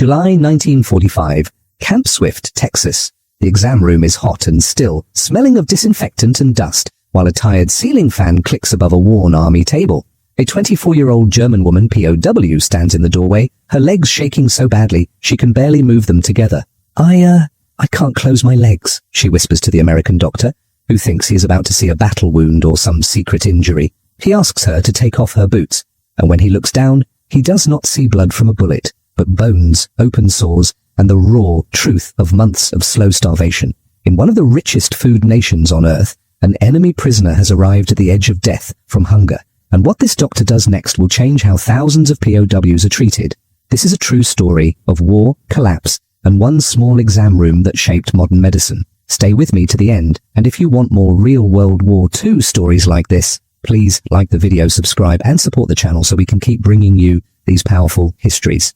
July 1945, Camp Swift, Texas. The exam room is hot and still, smelling of disinfectant and dust, while a tired ceiling fan clicks above a worn army table. A 24-year-old German woman, POW, stands in the doorway, her legs shaking so badly she can barely move them together. I can't close my legs, she whispers to the American doctor, who thinks he is about to see a battle wound or some secret injury. He asks her to take off her boots, and when he looks down, he does not see blood from a bullet, but bones, open sores, and the raw truth of months of slow starvation. In one of the richest food nations on earth, an enemy prisoner has arrived at the edge of death from hunger, and what this doctor does next will change how thousands of POWs are treated. This is a true story of war, collapse, and one small exam room that shaped modern medicine. Stay with me to the end, and if you want more real World War II stories like this, please like the video, subscribe, and support the channel so we can keep bringing you these powerful histories.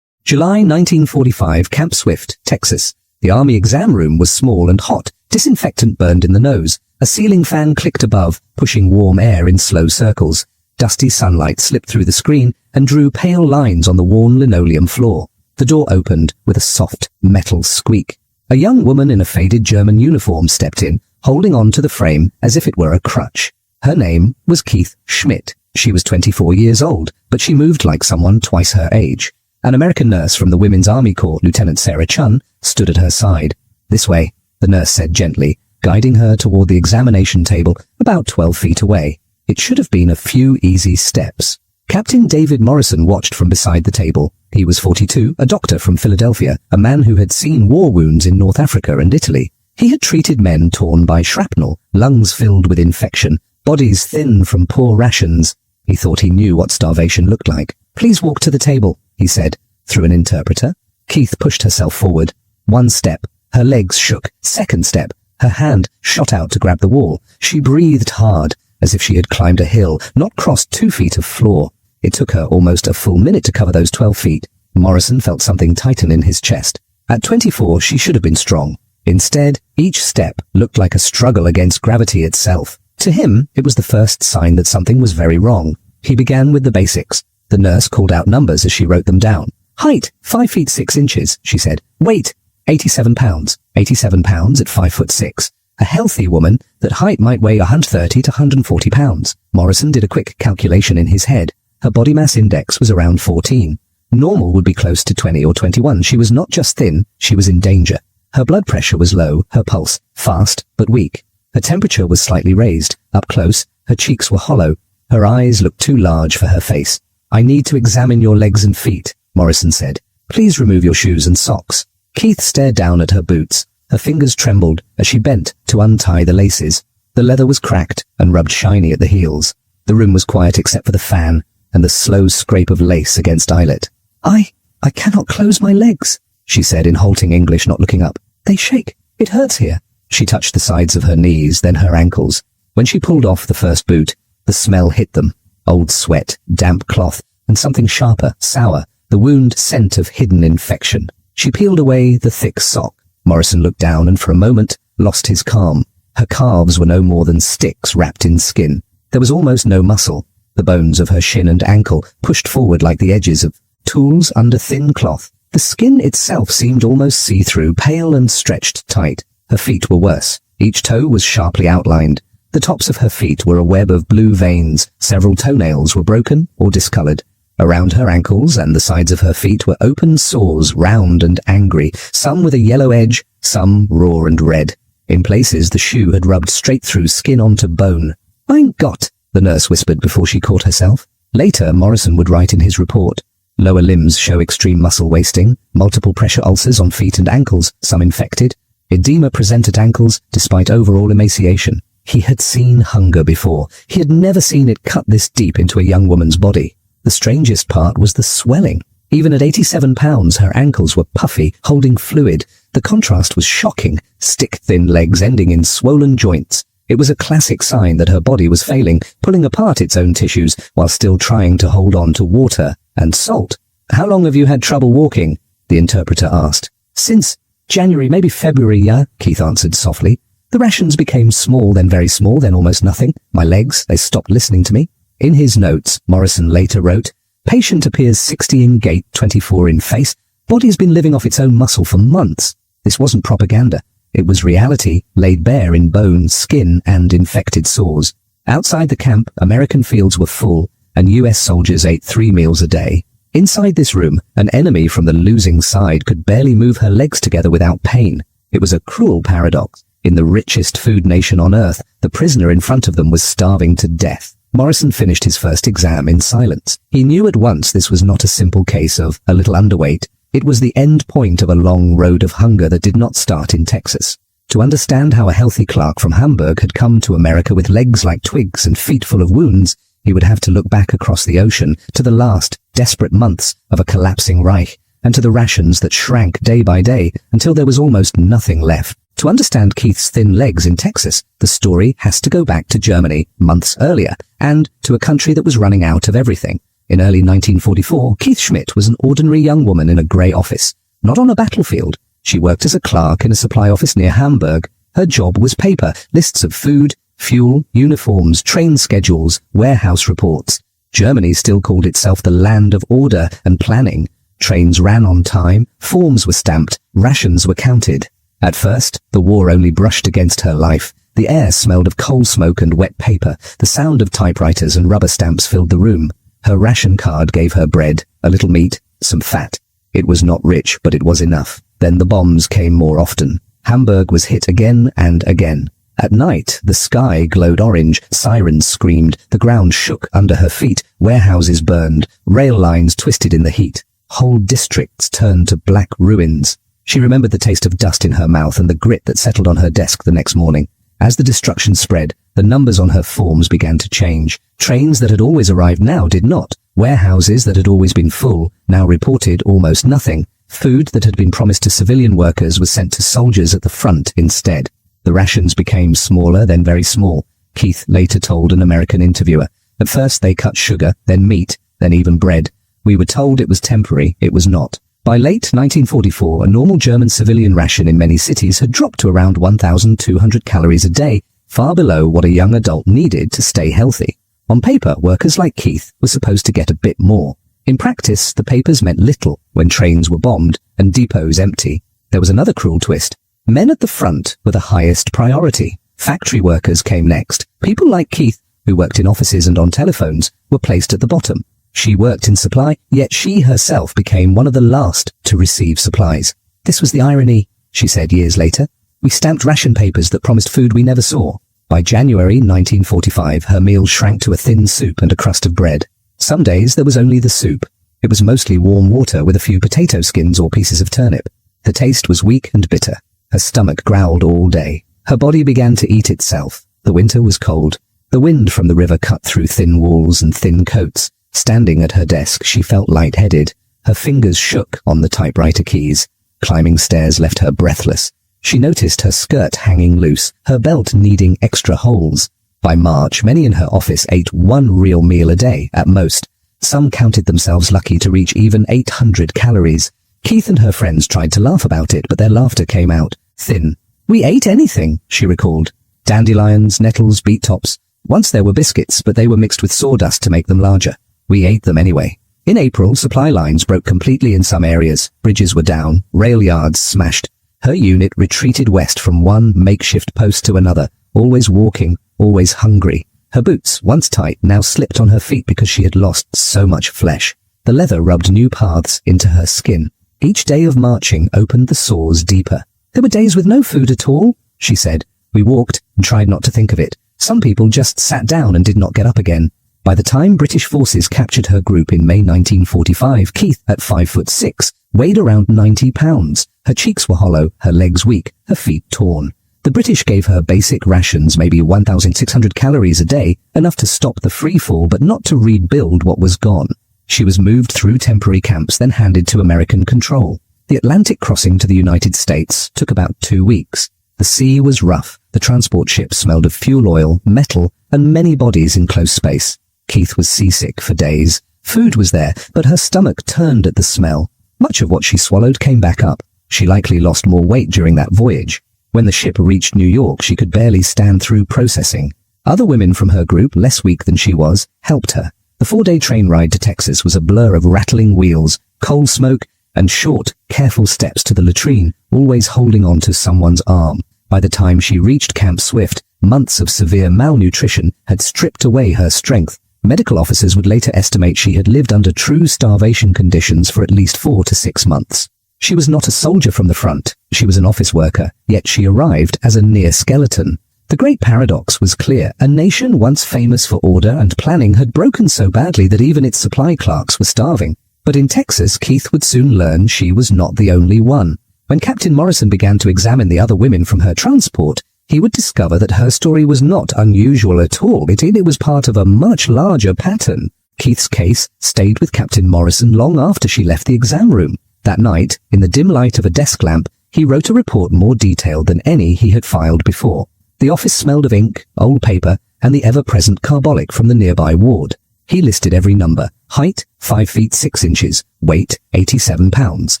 July 1945, Camp Swift, Texas. The army exam room was small and hot. Disinfectant burned in the nose. A ceiling fan clicked above, pushing warm air in slow circles. Dusty sunlight slipped through the screen and drew pale lines on the worn linoleum floor. The door opened with a soft metal squeak. A young woman in a faded German uniform stepped in, holding on to the frame as if it were a crutch. Her name was Keith Schmidt. She was 24 years old, but she moved like someone twice her age. An American nurse from the Women's Army Corps, Lieutenant Sarah Chun, stood at her side. "This way," the nurse said gently, guiding her toward the examination table about 12 feet away. It should have been a few easy steps. Captain David Morrison watched from beside the table. He was 42, a doctor from Philadelphia, a man who had seen war wounds in North Africa and Italy. He had treated men torn by shrapnel, lungs filled with infection, bodies thin from poor rations. He thought he knew what starvation looked like. "Please walk to the table," he said, through an interpreter. Keith pushed herself forward. One step, her legs shook. Second step, her hand shot out to grab the wall. She breathed hard, as if she had climbed a hill, not crossed 2 feet of floor. It took her almost a full minute to cover those 12 feet. Morrison felt something tighten in his chest. At 24, she should have been strong. Instead, each step looked like a struggle against gravity itself. To him, it was the first sign that something was very wrong. He began with the basics. The nurse called out numbers as she wrote them down. "Height, 5 feet 6 inches, she said. "Weight, 87 pounds. 87 pounds at 5'6". A healthy woman, that height might weigh 130 to 140 pounds. Morrison did a quick calculation in his head. Her body mass index was around 14. Normal would be close to 20 or 21. She was not just thin, she was in danger. Her blood pressure was low, her pulse fast but weak. Her temperature was slightly raised. Up close, her cheeks were hollow. Her eyes looked too large for her face. "I need to examine your legs and feet," Morrison said. "Please remove your shoes and socks." Keith stared down at her boots. Her fingers trembled as she bent to untie the laces. The leather was cracked and rubbed shiny at the heels. The room was quiet except for the fan and the slow scrape of lace against eyelet. I cannot close my legs," she said in halting English, not looking up. "They shake. It hurts here." She touched the sides of her knees, then her ankles. When she pulled off the first boot, the smell hit them. Old sweat, damp cloth, and something sharper, sour, the wound scent of hidden infection. She peeled away the thick sock. Morrison looked down and for a moment lost his calm. Her calves were no more than sticks wrapped in skin. There was almost no muscle. The bones of her shin and ankle pushed forward like the edges of tools under thin cloth. The skin itself seemed almost see-through, pale and stretched tight. Her feet were worse. Each toe was sharply outlined. The tops of her feet were a web of blue veins. Several toenails were broken or discolored. Around her ankles and the sides of her feet were open sores, round and angry, some with a yellow edge, some raw and red. In places, the shoe had rubbed straight through skin onto bone. "Mein Gott," the nurse whispered before she caught herself. Later, Morrison would write in his report, "Lower limbs show extreme muscle wasting, multiple pressure ulcers on feet and ankles, some infected. Edema present at ankles, despite overall emaciation." He had seen hunger before. He had never seen it cut this deep into a young woman's body. The strangest part was the swelling. Even at 87 pounds, her ankles were puffy, holding fluid. The contrast was shocking, stick-thin legs ending in swollen joints. It was a classic sign that her body was failing, pulling apart its own tissues while still trying to hold on to water and salt. "How long have you had trouble walking?" the interpreter asked. "Since January, maybe February, yeah," Keith answered softly. "The rations became small, then very small, then almost nothing. My legs, they stopped listening to me." In his notes, Morrison later wrote, "Patient appears 60 in gait, 24 in face, Body's been living off its own muscle for months. This wasn't propaganda. It was reality, laid bare in bones, skin, and infected sores. Outside the camp, American fields were full, and US soldiers ate 3 meals a day. Inside this room, an enemy from the losing side could barely move her legs together without pain. It was a cruel paradox. In the richest food nation on earth, the prisoner in front of them was starving to death. Morrison finished his first exam in silence. He knew at once this was not a simple case of a little underweight. It was the end point of a long road of hunger that did not start in Texas. To understand how a healthy clerk from Hamburg had come to America with legs like twigs and feet full of wounds, he would have to look back across the ocean to the last, desperate months of a collapsing Reich, and to the rations that shrank day by day until there was almost nothing left. To understand Keith's thin legs in Texas, the story has to go back to Germany months earlier, and to a country that was running out of everything. In early 1944, Keith Schmidt was an ordinary young woman in a grey office, not on a battlefield. She worked as a clerk in a supply office near Hamburg. Her job was paper, lists of food, fuel, uniforms, train schedules, warehouse reports. Germany still called itself the land of order and planning. Trains ran on time, forms were stamped, rations were counted. At first, the war only brushed against her life. The air smelled of coal smoke and wet paper. The sound of typewriters and rubber stamps filled the room. Her ration card gave her bread, a little meat, some fat. It was not rich, but it was enough. Then the bombs came more often. Hamburg was hit again and again. At night, the sky glowed orange, sirens screamed, the ground shook under her feet, warehouses burned, rail lines twisted in the heat. Whole districts turned to black ruins. She remembered the taste of dust in her mouth and the grit that settled on her desk the next morning. As the destruction spread, the numbers on her forms began to change. Trains that had always arrived now did not. Warehouses that had always been full now reported almost nothing. Food that had been promised to civilian workers was sent to soldiers at the front instead. The rations became smaller, then very small. Keith later told an American interviewer. At first they cut sugar, then meat, then even bread. We were told it was temporary. It was not. By late 1944, a normal German civilian ration in many cities had dropped to around 1,200 calories a day, far below what a young adult needed to stay healthy. On paper, workers like Keith were supposed to get a bit more. In practice, the papers meant little when trains were bombed and depots empty. There was another cruel twist. Men at the front were the highest priority. Factory workers came next. People like Keith, who worked in offices and on telephones, were placed at the bottom. She worked in supply, yet she herself became one of the last to receive supplies. This was the irony, she said years later. We stamped ration papers that promised food we never saw. By January 1945, her meals shrank to a thin soup and a crust of bread. Some days there was only the soup. It was mostly warm water with a few potato skins or pieces of turnip. The taste was weak and bitter. Her stomach growled all day. Her body began to eat itself. The winter was cold. The wind from the river cut through thin walls and thin coats. Standing at her desk, she felt lightheaded. Her fingers shook on the typewriter keys. Climbing stairs left her breathless. She noticed her skirt hanging loose, her belt needing extra holes. By March, many in her office ate 1 real meal a day, at most. Some counted themselves lucky to reach even 800 calories. Keith and her friends tried to laugh about it, but their laughter came out thin. We ate anything, she recalled. Dandelions, nettles, beet tops. Once there were biscuits, but they were mixed with sawdust to make them larger. We ate them anyway. In April, supply lines broke completely in some areas. Bridges were down, rail yards smashed. Her unit retreated west from one makeshift post to another, always walking, always hungry. Her boots, once tight, now slipped on her feet because she had lost so much flesh. The leather rubbed new paths into her skin. Each day of marching opened the sores deeper. There were days with no food at all, she said. We walked and tried not to think of it. Some people just sat down and did not get up again. By the time British forces captured her group in May 1945, Keith, at 5'6", weighed around 90 pounds. Her cheeks were hollow, her legs weak, her feet torn. The British gave her basic rations, maybe 1,600 calories a day, enough to stop the free fall but not to rebuild what was gone. She was moved through temporary camps, then handed to American control. The Atlantic crossing to the United States took about 2 weeks. The sea was rough. The transport ship smelled of fuel oil, metal, and many bodies in close space. Keith was seasick for days. Food was there, but her stomach turned at the smell. Much of what she swallowed came back up. She likely lost more weight during that voyage. When the ship reached New York, she could barely stand through processing. Other women from her group, less weak than she was, helped her. The 4-day train ride to Texas was a blur of rattling wheels, coal smoke, and short, careful steps to the latrine, always holding on to someone's arm. By the time she reached Camp Swift, months of severe malnutrition had stripped away her strength. Medical officers would later estimate she had lived under true starvation conditions for at least 4 to 6 months. She was not a soldier from the front, she was an office worker, yet she arrived as a near skeleton. The great paradox was clear. A nation once famous for order and planning had broken so badly that even its supply clerks were starving. But in Texas, Keith would soon learn she was not the only one. When Captain Morrison began to examine the other women from her transport, he would discover that her story was not unusual at all. It was part of a much larger pattern. Keith's case stayed with Captain Morrison long after she left the exam room. That night, in the dim light of a desk lamp, he wrote a report more detailed than any he had filed before. The office smelled of ink, old paper, and the ever-present carbolic from the nearby ward. He listed every number. Height, 5 feet 6 inches. Weight, 87 pounds.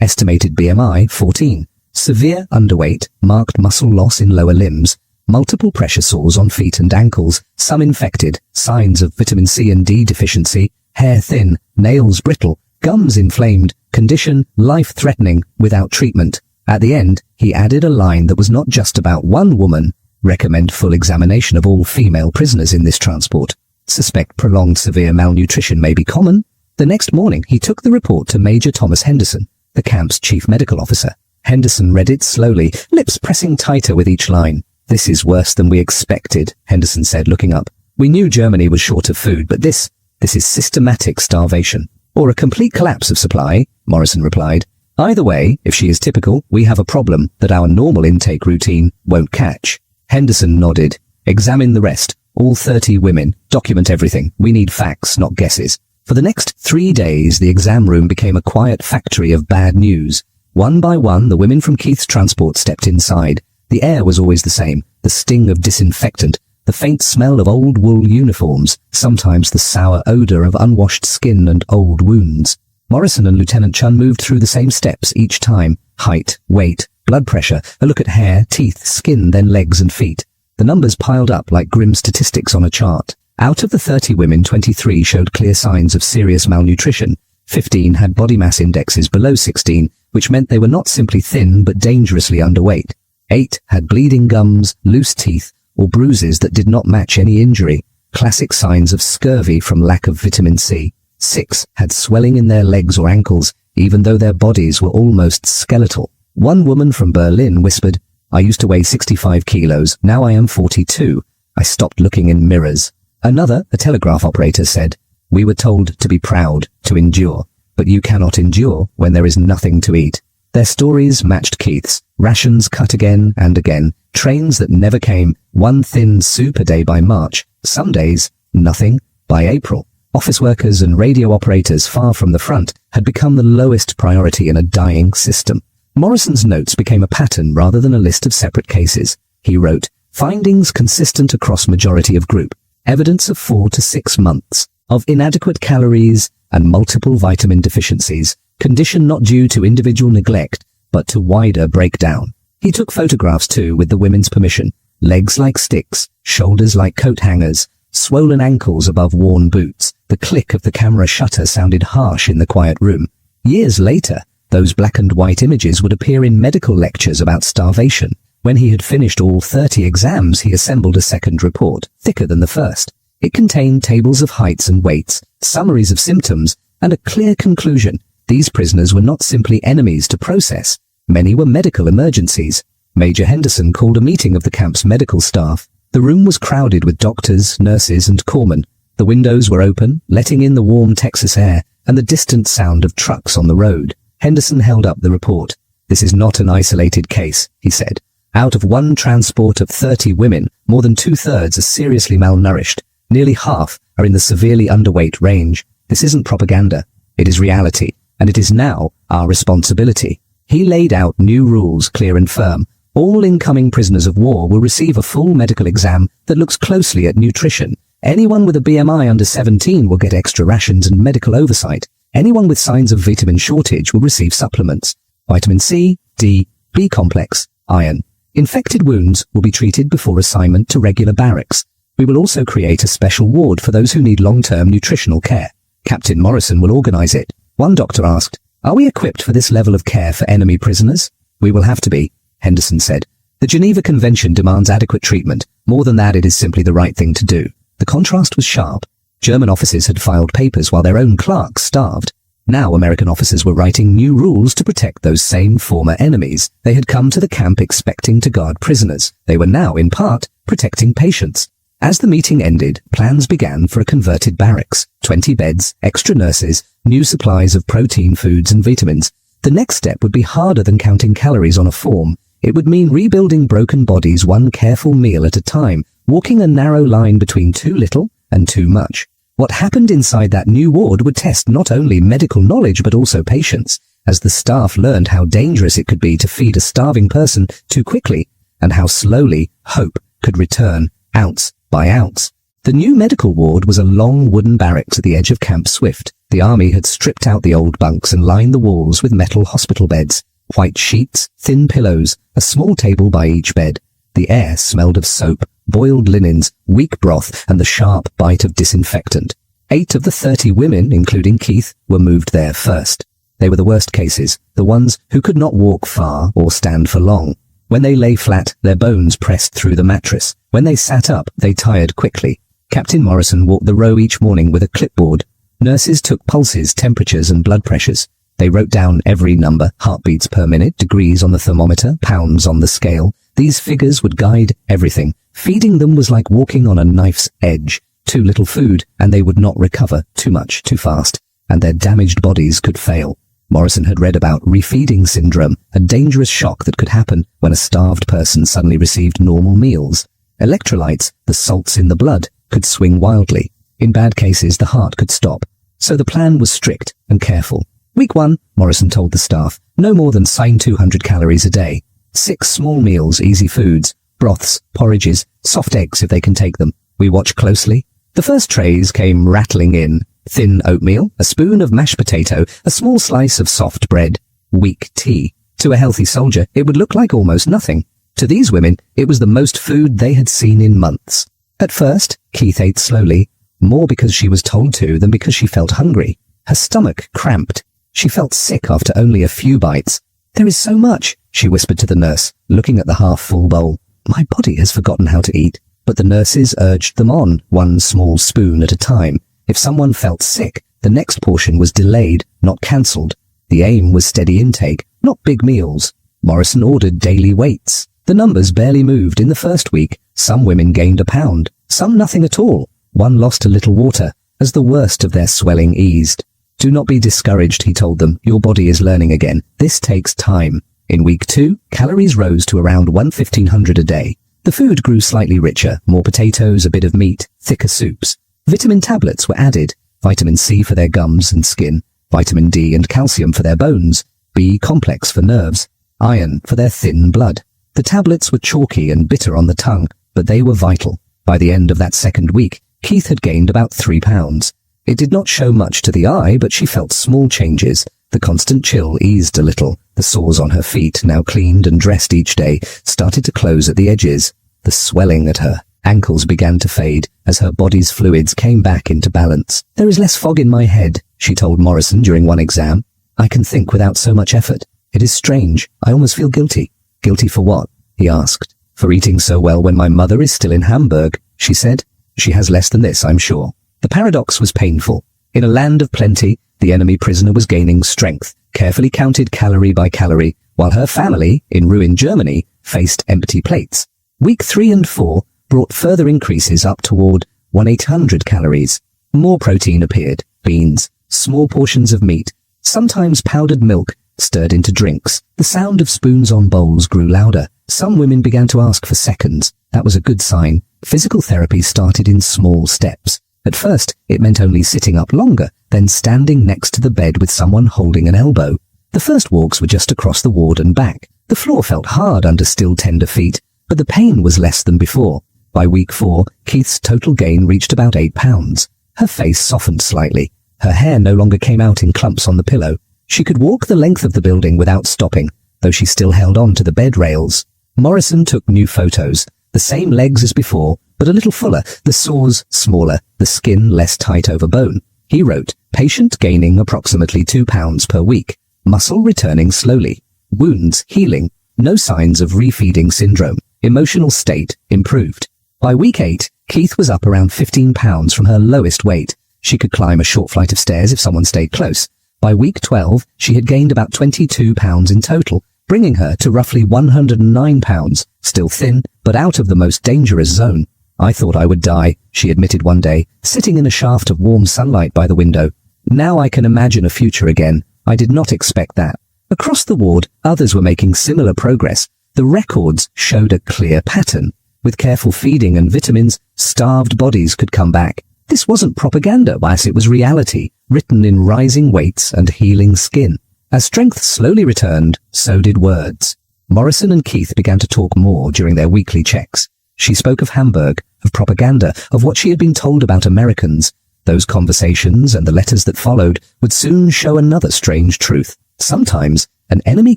Estimated BMI, 14. Severe underweight, marked muscle loss in lower limbs, multiple pressure sores on feet and ankles, some infected, signs of vitamin C and D deficiency, hair thin, nails brittle, gums inflamed, condition life-threatening, without treatment. At the end, he added a line that was not just about one woman. Recommend full examination of all female prisoners in this transport. Suspect prolonged severe malnutrition may be common. The next morning, he took the report to Major Thomas Henderson, the camp's chief medical officer. Henderson read it slowly, lips pressing tighter with each line. This is worse than we expected, Henderson said, looking up. We knew Germany was short of food, but this is systematic starvation. Or a complete collapse of supply, Morrison replied. Either way, if she is typical, we have a problem that our normal intake routine won't catch. Henderson nodded. Examine the rest. All 30 women. Document everything. We need facts, not guesses. For the next 3 days, the exam room became a quiet factory of bad news. One by one, the women from Keith's transport stepped inside. The air was always the same, the sting of disinfectant, the faint smell of old wool uniforms, sometimes the sour odor of unwashed skin and old wounds. Morrison and Lieutenant Chun moved through the same steps each time. Height, weight, blood pressure, a look at hair, teeth, skin, then legs and feet. The numbers piled up like grim statistics on a chart. Out of the 30 women, 23 showed clear signs of serious malnutrition. 15 had body mass indexes below 16, which meant they were not simply thin but dangerously underweight. 8 had bleeding gums, loose teeth, or bruises that did not match any injury, classic signs of scurvy from lack of vitamin C. 6 had swelling in their legs or ankles, even though their bodies were almost skeletal. One woman from Berlin whispered, I used to weigh 65 kilos, now I am 42. I stopped looking in mirrors. Another, a telegraph operator, said, we were told to be proud, to endure, but you cannot endure when there is nothing to eat. Their stories matched Keith's. Rations cut again and again, trains that never came, one thin soup a day by March, some days, nothing by April. Office workers and radio operators far from the front had become the lowest priority in a dying system. Morrison's notes became a pattern rather than a list of separate cases. He wrote, findings consistent across majority of group, evidence of 4 to 6 months of inadequate calories and multiple vitamin deficiencies, condition not due to individual neglect, but to wider breakdown. He took photographs too with the women's permission, legs like sticks, shoulders like coat hangers, swollen ankles above worn boots. The click of the camera shutter sounded harsh in the quiet room. Years later, those black and white images would appear in medical lectures about starvation. When he had finished all 30 exams, he assembled a second report, thicker than the first. It contained tables of heights and weights, summaries of symptoms, and a clear conclusion. These prisoners were not simply enemies to process. Many were medical emergencies. Major Henderson called a meeting of the camp's medical staff. The room was crowded with doctors, nurses, and corpsmen. The windows were open, letting in the warm Texas air and the distant sound of trucks on the road. Henderson held up the report. This is not an isolated case, he said. Out of one transport of 30 women, more than 2/3 are seriously malnourished. Nearly half are in the severely underweight range. This isn't propaganda. It is reality, and it is now our responsibility. He laid out new rules, clear and firm. All incoming prisoners of war will receive a full medical exam that looks closely at nutrition. Anyone with a BMI under 17 will get extra rations and medical oversight. Anyone with signs of vitamin shortage will receive supplements. Vitamin C, D, B complex, iron. Infected wounds will be treated before assignment to regular barracks. We will also create a special ward for those who need long-term nutritional care. Captain Morrison will organize it. One doctor asked, "Are we equipped for this level of care for enemy prisoners?" "We will have to be," Henderson said. "The Geneva Convention demands adequate treatment. More than that, it is simply the right thing to do." The contrast was sharp. German officers had filed papers while their own clerks starved. Now American officers were writing new rules to protect those same former enemies. They had come to the camp expecting to guard prisoners. They were now, in part, protecting patients. As the meeting ended, plans began for a converted barracks. 20 beds, extra nurses, new supplies of protein foods and vitamins. The next step would be harder than counting calories on a form. It would mean rebuilding broken bodies one careful meal at a time, walking a narrow line between too little and too much. What happened inside that new ward would test not only medical knowledge but also patience, as the staff learned how dangerous it could be to feed a starving person too quickly, and how slowly hope could return, ounce by ounce. The new medical ward was a long wooden barracks at the edge of Camp Swift. The army had stripped out the old bunks and lined the walls with metal hospital beds. White sheets, thin pillows, a small table by each bed. The air smelled of soap, boiled linens, weak broth, and the sharp bite of disinfectant. 8 of the 30 women, including Keith, were moved there first. They were the worst cases, the ones who could not walk far or stand for long. When they lay flat, their bones pressed through the mattress. When they sat up, they tired quickly. Captain Morrison walked the row each morning with a clipboard. Nurses took pulses, temperatures, and blood pressures. They wrote down every number, heartbeats per minute, degrees on the thermometer, pounds on the scale. These figures would guide everything. Feeding them was like walking on a knife's edge. Too little food, and they would not recover. Too much, too fast, and their damaged bodies could fail. Morrison had read about refeeding syndrome, a dangerous shock that could happen when a starved person suddenly received normal meals. Electrolytes, the salts in the blood, could swing wildly. In bad cases, the heart could stop. So the plan was strict and careful. Week 1, Morrison told the staff, no more than 200 calories a day. 6 small meals, easy foods, broths, porridges, soft eggs if they can take them. We watch closely. The first trays came rattling in. Thin oatmeal, a spoon of mashed potato, a small slice of soft bread, weak tea. To a healthy soldier, it would look like almost nothing. To these women, it was the most food they had seen in months. At first, Keith ate slowly, more because she was told to than because she felt hungry. Her stomach cramped. She felt sick after only a few bites. "There is so much," she whispered to the nurse, looking at the half-full bowl. "My body has forgotten how to eat." But the nurses urged them on, one small spoon at a time. If someone felt sick, the next portion was delayed, not cancelled. The aim was steady intake, not big meals. Morrison ordered daily weights. The numbers barely moved in the first week. Some women gained a pound, some nothing at all. One lost a little water, as the worst of their swelling eased. "Do not be discouraged," he told them. "Your body is learning again. This takes time." In week 2, calories rose to around 1,500 a day. The food grew slightly richer, more potatoes, a bit of meat, thicker soups. Vitamin tablets were added, vitamin C for their gums and skin, vitamin D and calcium for their bones, B complex for nerves, iron for their thin blood. The tablets were chalky and bitter on the tongue, but they were vital. By the end of that second week, Keith had gained about 3 pounds. It did not show much to the eye, but she felt small changes. The constant chill eased a little. The sores on her feet, now cleaned and dressed each day, started to close at the edges. The swelling at her ankles began to fade as her body's fluids came back into balance. "There is less fog in my head," she told Morrison during one exam. "I can think without so much effort. It is strange. I almost feel guilty." "Guilty for what?" he asked. "For eating so well when my mother is still in Hamburg," she said. "She has less than this, I'm sure." The paradox was painful. In a land of plenty, the enemy prisoner was gaining strength, carefully counted calorie by calorie, while her family, in ruined Germany, faced empty plates. Week 3 and 4 brought further increases up toward 1,800 calories. More protein appeared, beans, small portions of meat, sometimes powdered milk, stirred into drinks. The sound of spoons on bowls grew louder. Some women began to ask for seconds. That was a good sign. Physical therapy started in small steps. At first, it meant only sitting up longer, then standing next to the bed with someone holding an elbow. The first walks were just across the ward and back. The floor felt hard under still tender feet, but the pain was less than before. By week 4, Keith's total gain reached about 8 pounds. Her face softened slightly. Her hair no longer came out in clumps on the pillow. She could walk the length of the building without stopping, though she still held on to the bed rails. Morrison took new photos. The same legs as before, but a little fuller, the sores smaller, the skin less tight over bone. He wrote, "Patient gaining approximately 2 pounds per week." Muscle returning slowly. Wounds healing. No signs of refeeding syndrome. Emotional state improved. By week 8, Keith was up around 15 pounds from her lowest weight. She could climb a short flight of stairs if someone stayed close. By week 12, she had gained about 22 pounds in total, bringing her to roughly 109 pounds, still thin, but out of the most dangerous zone. I thought I would die, she admitted one day, sitting in a shaft of warm sunlight by the window. Now I can imagine a future again. I did not expect that. Across the ward, others were making similar progress. The records showed a clear pattern. With careful feeding and vitamins, starved bodies could come back. This wasn't propaganda, whilst it was reality, written in rising weights and healing skin. As strength slowly returned, so did words. Morrison and Keith began to talk more during their weekly checks. She spoke of Hamburg, of propaganda, of what she had been told about Americans. Those conversations and the letters that followed would soon show another strange truth. Sometimes, an enemy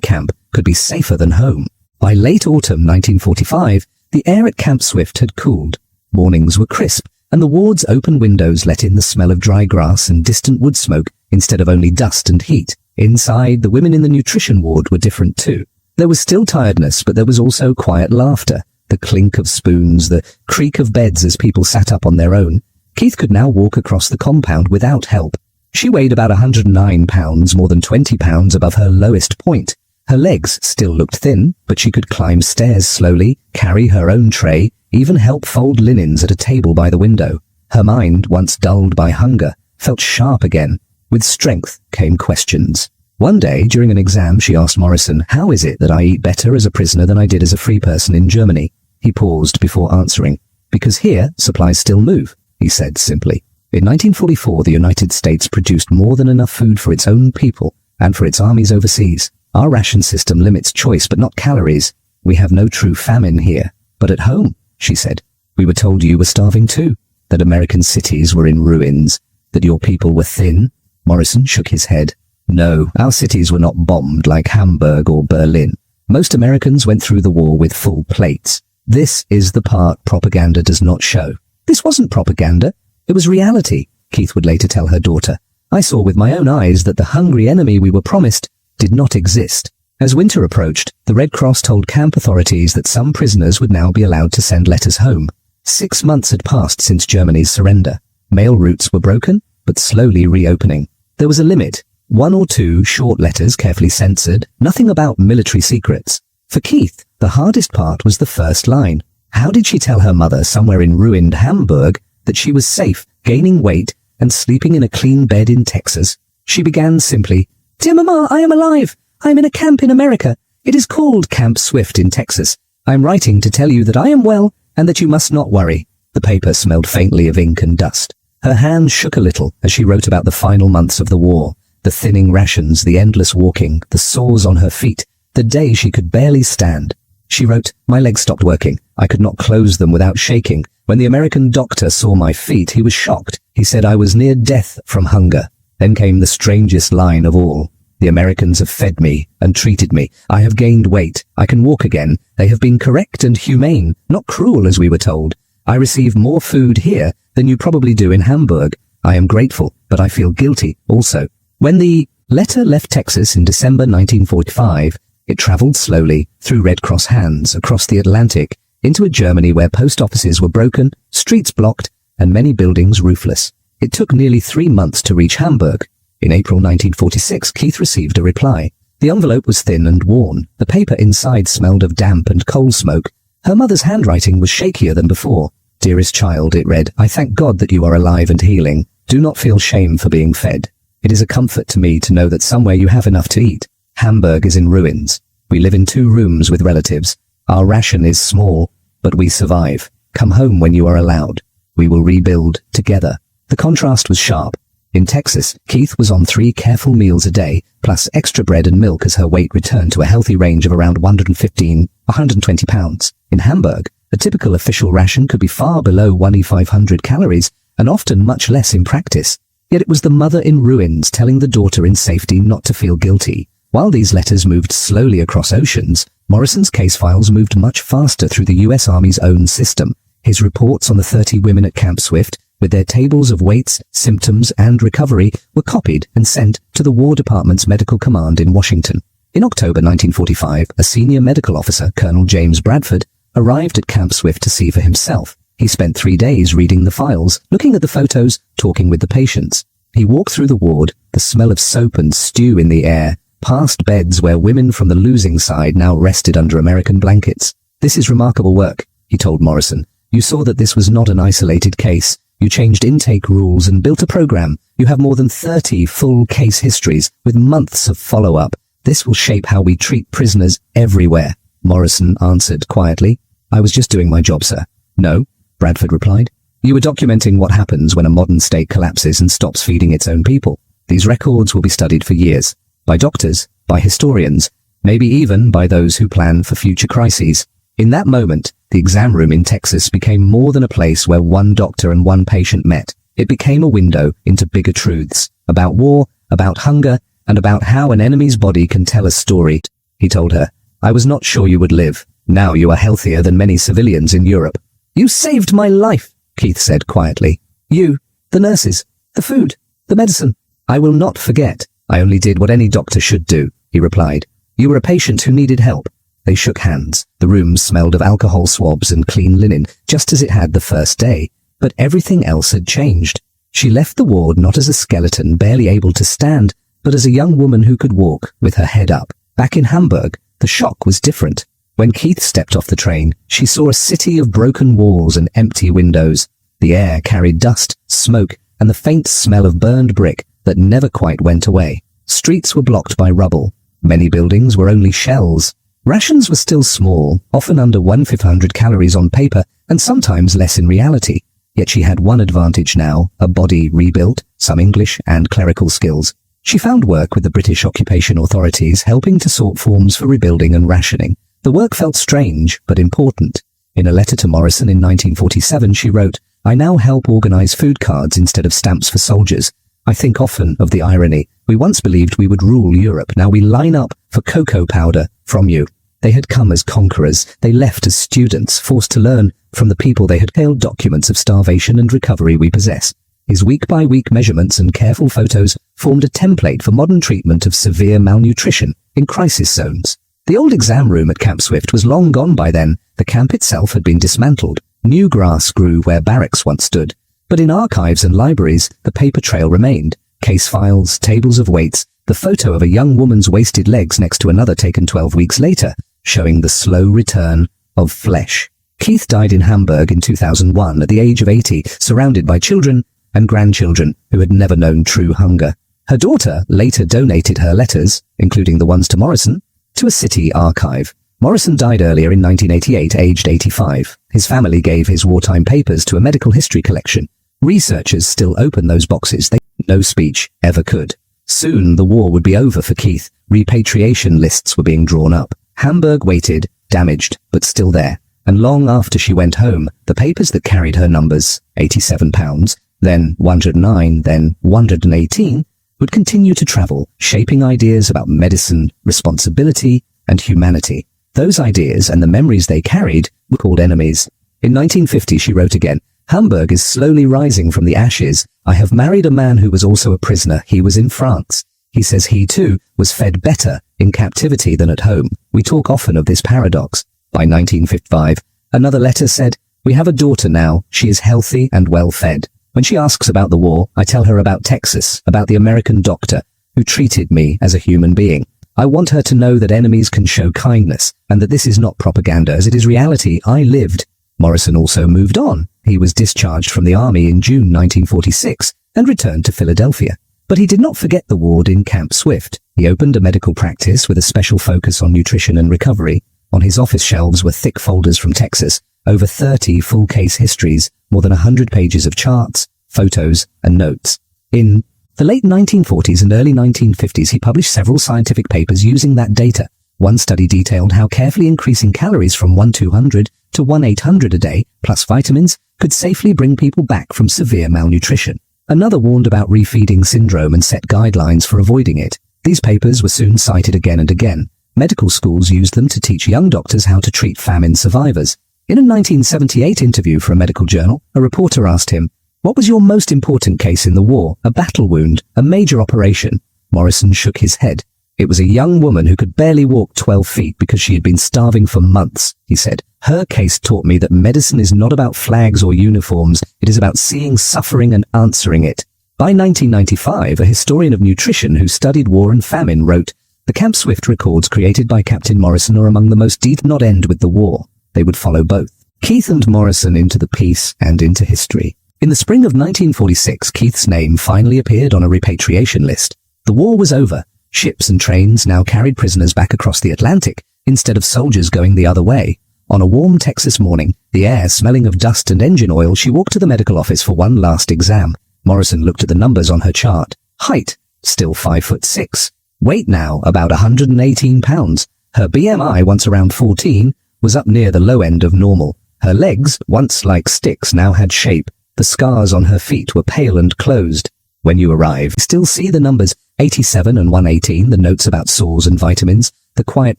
camp could be safer than home. By late autumn 1945, the air at Camp Swift had cooled. Mornings were crisp, and the ward's open windows let in the smell of dry grass and distant wood smoke instead of only dust and heat. Inside, the women in the nutrition ward were different too. There was still tiredness, but there was also quiet laughter, the clink of spoons, the creak of beds as people sat up on their own. Keith could now walk across the compound without help. She weighed about 109 pounds, more than 20 pounds above her lowest point. Her legs still looked thin, but she could climb stairs slowly, carry her own tray, even help fold linens at a table by the window. Her mind, once dulled by hunger, felt sharp again. With strength came questions. One day, during an exam, she asked Morrison, "How is it that I eat better as a prisoner than I did as a free person in Germany?" He paused before answering. "Because here, supplies still move," he said simply. In 1944, the United States produced more than enough food for its own people and for its armies overseas. Our ration system limits choice but not calories. We have no true famine here. But at home, she said, we were told you were starving too, that American cities were in ruins, that your people were thin. Morrison shook his head. No, our cities were not bombed like Hamburg or Berlin. Most Americans went through the war with full plates. This is the part propaganda does not show. This wasn't propaganda. It was reality, Keith would later tell her daughter. I saw with my own eyes that the hungry enemy we were promised did not exist. As winter approached, the Red Cross told camp authorities that some prisoners would now be allowed to send letters home. 6 months had passed since Germany's surrender. Mail routes were broken, but slowly reopening. There was a limit. 1 or 2 short letters carefully censored, nothing about military secrets. For Keith, the hardest part was the first line. How did she tell her mother somewhere in ruined Hamburg that she was safe, gaining weight, and sleeping in a clean bed in Texas? She began simply, "Dear Mama, I am alive. I am in a camp in America. It is called Camp Swift in Texas. I am writing to tell you that I am well and that you must not worry." The paper smelled faintly of ink and dust. Her hand shook a little as she wrote about the final months of the war, the thinning rations, the endless walking, the sores on her feet, the day she could barely stand. She wrote, "My legs stopped working. I could not close them without shaking. When the American doctor saw my feet, he was shocked. He said I was near death from hunger." Then came the strangest line of all. "The Americans have fed me and treated me. I have gained weight. I can walk again. They have been correct and humane, not cruel as we were told. I receive more food here than you probably do in Hamburg. I am grateful, but I feel guilty also." When the letter left Texas in December 1945, it traveled slowly through Red Cross hands across the Atlantic into a Germany where post offices were broken, streets blocked, and many buildings roofless. It took nearly 3 months to reach Hamburg. In April 1946, Keith received a reply. The envelope was thin and worn. The paper inside smelled of damp and coal smoke. Her mother's handwriting was shakier than before. "Dearest child," it read, "I thank God that you are alive and healing. Do not feel shame for being fed. It is a comfort to me to know that somewhere you have enough to eat. Hamburg is in ruins. We live in 2 rooms with relatives. Our ration is small, but we survive. Come home when you are allowed. We will rebuild together." The contrast was sharp. In Texas, Keith was on 3 careful meals a day, plus extra bread and milk as her weight returned to a healthy range of around 120 pounds. In Hamburg, a typical official ration could be far below 1,500 calories, and often much less in practice. Yet it was the mother in ruins telling the daughter in safety not to feel guilty. While these letters moved slowly across oceans, Morrison's case files moved much faster through the US Army's own system. His reports on the 30 women at Camp Swift with their tables of weights, symptoms, and recovery, were copied and sent to the War Department's Medical Command in Washington. In October 1945, a senior medical officer, Colonel James Bradford, arrived at Camp Swift to see for himself. He spent 3 days reading the files, looking at the photos, talking with the patients. He walked through the ward, the smell of soap and stew in the air, past beds where women from the losing side now rested under American blankets. "This is remarkable work," he told Morrison. "You saw that this was not an isolated case. You changed intake rules and built a program. You have more than 30 full case histories with months of follow-up. This will shape how we treat prisoners everywhere." Morrison answered quietly. "I was just doing my job, sir." "No," Bradford replied. "You were documenting what happens when a modern state collapses and stops feeding its own people. These records will be studied for years, by doctors, by historians, maybe even by those who plan for future crises." In that moment, the exam room in Texas became more than a place where one doctor and one patient met. It became a window into bigger truths, about war, about hunger, and about how an enemy's body can tell a story. He told her, "I was not sure you would live. Now you are healthier than many civilians in Europe." "You saved my life," Keith said quietly. "You, the nurses, the food, the medicine. I will not forget. I only did what any doctor should do," he replied. "You were a patient who needed help." They shook hands. The room smelled of alcohol swabs and clean linen, just as it had the first day. But everything else had changed. She left the ward not as a skeleton barely able to stand, but as a young woman who could walk with her head up. Back in Hamburg, the shock was different. When Keith stepped off the train, she saw a city of broken walls and empty windows. The air carried dust, smoke, and the faint smell of burned brick that never quite went away. Streets were blocked by rubble. Many buildings were only shells. Rations were still small, often under 1/500 calories on paper, and sometimes less in reality. Yet she had one advantage now, a body rebuilt, some English and clerical skills. She found work with the British occupation authorities, helping to sort forms for rebuilding and rationing. The work felt strange, but important. In a letter to Morrison in 1947, she wrote, "I now help organize food cards instead of stamps for soldiers. I think often of the irony. We once believed we would rule Europe. Now we line up for cocoa powder from you." They had come as conquerors. They left as students, forced to learn from the people they had held documents of starvation and recovery we possess. His week-by-week measurements and careful photos formed a template for modern treatment of severe malnutrition in crisis zones. The old exam room at Camp Swift was long gone by then. The camp itself had been dismantled. New grass grew where barracks once stood. But in archives and libraries, the paper trail remained. Case files, tables of weights, the photo of a young woman's wasted legs next to another taken 12 weeks later, showing the slow return of flesh. Keith died in Hamburg in 2001 at the age of 80, surrounded by children and grandchildren who had never known true hunger. Her daughter later donated her letters, including the ones to Morrison, to a city archive. Morrison died earlier in 1988, aged 85. His family gave his wartime papers to a medical history collection. Researchers still open those boxes. No speech ever could. Soon the war would be over for Keith. Repatriation lists were being drawn up. Hamburg waited, damaged, but still there. And long after she went home, the papers that carried her numbers, 87 pounds, then 109, then 118, would continue to travel, shaping ideas about medicine, responsibility, and humanity. Those ideas and the memories they carried were called enemies. In 1950 she wrote again, "Hamburg is slowly rising from the ashes. I have married a man who was also a prisoner. He was in France. He says he too was fed better in captivity than at home. We talk often of this paradox." By 1955, another letter said, "We have a daughter now. She is healthy and well fed. When she asks about the war, I tell her about Texas, about the American doctor who treated me as a human being. I want her to know that enemies can show kindness and that this is not propaganda, as it is reality I lived." Morrison also moved on. He was discharged from the army in June 1946 and returned to Philadelphia. But he did not forget the ward in Camp Swift. He opened a medical practice with a special focus on nutrition and recovery. On his office shelves were thick folders from Texas, over 30 full case histories, more than 100 pages of charts, photos, and notes. In the late 1940s and early 1950s, he published several scientific papers using that data. One study detailed how carefully increasing calories from 1,200 to 1,800 a day, plus vitamins, could safely bring people back from severe malnutrition. Another warned about refeeding syndrome and set guidelines for avoiding it. These papers were soon cited again and again. Medical schools used them to teach young doctors how to treat famine survivors. In a 1978 interview for a medical journal, a reporter asked him, What was your most important case in the war? A battle wound? A major operation? Morrison shook his head. It was a young woman who could barely walk 12 feet because she had been starving for months, he said. Her case taught me that medicine is not about flags or uniforms. It is about seeing suffering and answering it. By 1995, a historian of nutrition who studied war and famine wrote, "The Camp Swift records created by Captain Morrison are among the most did not end with the war. They would follow both." Keith and Morrison into the peace and into history. In the spring of 1946, Keith's name finally appeared on a repatriation list. The war was over. Ships and trains now carried prisoners back across the Atlantic, instead of soldiers going the other way. On a warm Texas morning, the air smelling of dust and engine oil, she walked to the medical office for one last exam. Morrison looked at the numbers on her chart. Height, still 5'6". Weight now, about 118 pounds. Her BMI, once around 14, was up near the low end of normal. Her legs, once like sticks, now had shape. The scars on her feet were pale and closed. When you arrive, still see the numbers 87 and 118, the notes about sores and vitamins, the quiet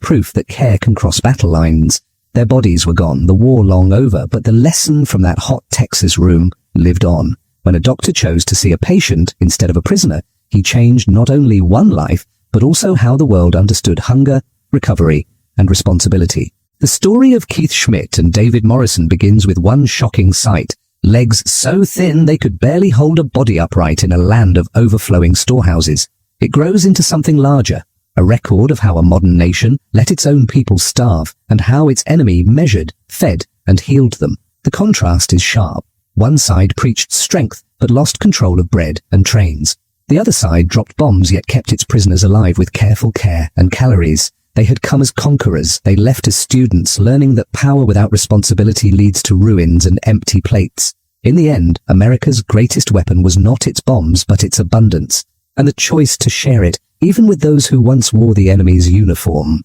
proof that care can cross battle lines. Their bodies were gone, the war long over, but the lesson from that hot Texas room lived on. When a doctor chose to see a patient instead of a prisoner, he changed not only one life, but also how the world understood hunger, recovery, and responsibility. The story of Keith Schmidt and David Morrison begins with one shocking sight. Legs so thin they could barely hold a body upright in a land of overflowing storehouses. It grows into something larger, a record of how a modern nation let its own people starve and how its enemy measured, fed, and healed them. The contrast is sharp. One side preached strength but lost control of bread and trains. The other side dropped bombs yet kept its prisoners alive with careful care and calories. They had come as conquerors. They left as students, learning that power without responsibility leads to ruins and empty plates. In the end, America's greatest weapon was not its bombs but its abundance, and the choice to share it, even with those who once wore the enemy's uniform.